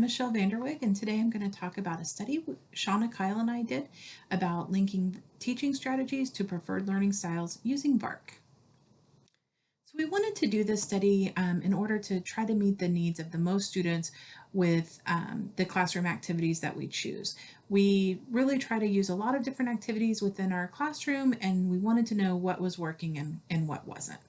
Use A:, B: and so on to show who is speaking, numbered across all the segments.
A: I'm Michelle Vanderweg, and today I'm going to talk about a study Shauna, Keil, and I did about linking teaching strategies to preferred learning styles using VARK. So we wanted to do this study in order to try to meet the needs of the most students with the classroom activities that we choose. We really try to use a lot of different activities within our classroom, and we wanted to know what was working and what wasn't.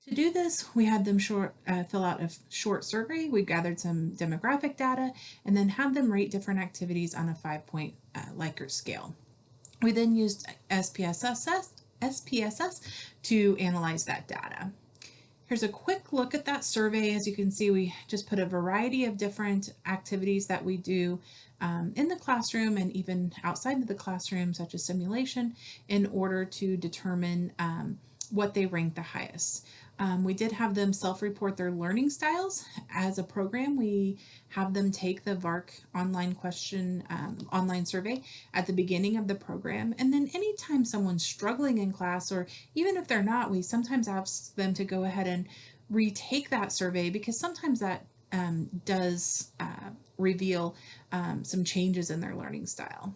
A: To do this, we had them fill out a short survey. We gathered some demographic data and then had them rate different activities on a 5-point Likert scale. We then used SPSS to analyze that data. Here's a quick look at that survey. As you can see, we just put a variety of different activities that we do in the classroom and even outside of the classroom, such as simulation, in order to determine what they rank the highest. We did have them self-report their learning styles. As a program, we have them take the VARK online survey at the beginning of the program. And then anytime someone's struggling in class, or even if they're not, we sometimes ask them to go ahead and retake that survey, because sometimes that does reveal some changes in their learning style.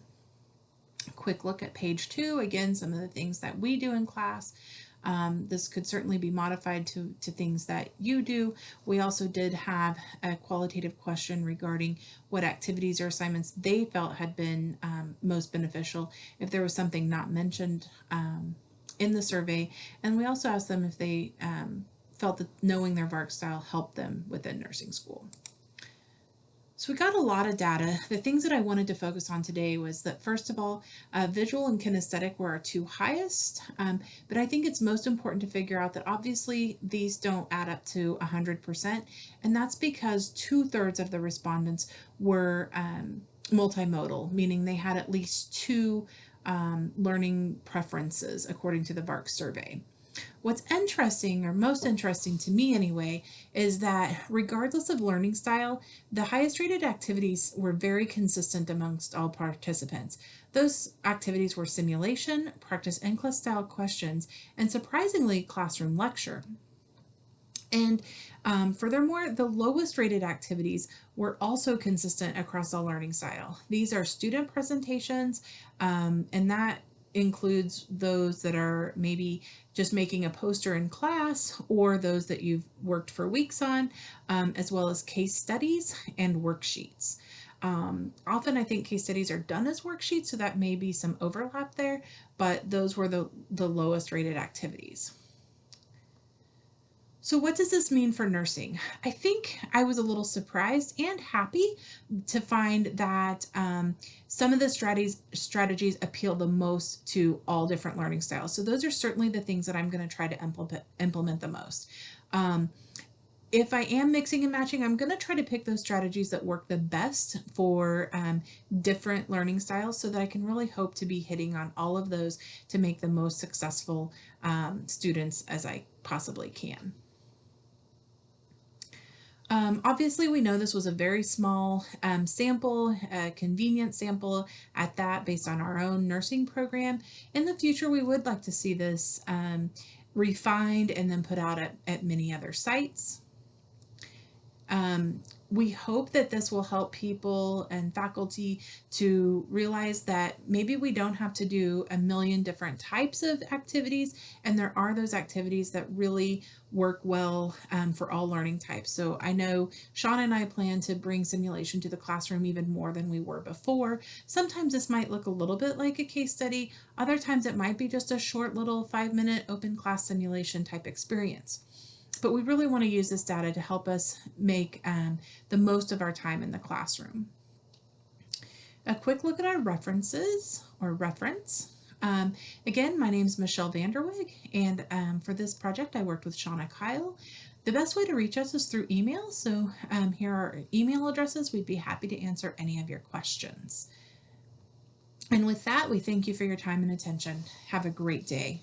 A: Quick look at page 2, again, some of the things that we do in class. This could certainly be modified to things that you do. We also did have a qualitative question regarding what activities or assignments they felt had been most beneficial, if there was something not mentioned in the survey. And we also asked them if they felt that knowing their VARK style helped them within nursing school. So we got a lot of data. The things that I wanted to focus on today was that, first of all, visual and kinesthetic were our two highest, but I think it's most important to figure out that obviously these don't add up to 100%, and that's because 2/3 of the respondents were multimodal, meaning they had at least two learning preferences according to the VARK survey. What's interesting, or most interesting to me anyway, is that regardless of learning style, the highest rated activities were very consistent amongst all participants. Those activities were simulation, practice NCLEX style questions, and surprisingly, classroom lecture. And furthermore, the lowest rated activities were also consistent across all learning style. These are student presentations, and that includes those that are maybe just making a poster in class, or those that you've worked for weeks on, as well as case studies and worksheets. Often I think case studies are done as worksheets, so that may be some overlap there, but those were the lowest rated activities. So what does this mean for nursing? I think I was a little surprised and happy to find that some of the strategies appeal the most to all different learning styles. So those are certainly the things that I'm going to try to implement the most. If I am mixing and matching, I'm going to try to pick those strategies that work the best for different learning styles, so that I can really hope to be hitting on all of those to make the most successful students as I possibly can. Obviously, we know this was a very small sample, a convenient sample at that, based on our own nursing program. In the future, we would like to see this refined and then put out at many other sites. We hope that this will help people and faculty to realize that maybe we don't have to do a million different types of activities, and there are those activities that really work well for all learning types. So I know Shauna and I plan to bring simulation to the classroom even more than we were before. Sometimes this might look a little bit like a case study. Other times it might be just a short little 5-minute open class simulation type experience. But we really want to use this data to help us make the most of our time in the classroom. A quick look at our references, or reference. Again, my name is Michelle Vanderweg, and for this project I worked with Shauna, Keil. The best way to reach us is through email, so here are our email addresses. We'd be happy to answer any of your questions. And with that, we thank you for your time and attention. Have a great day.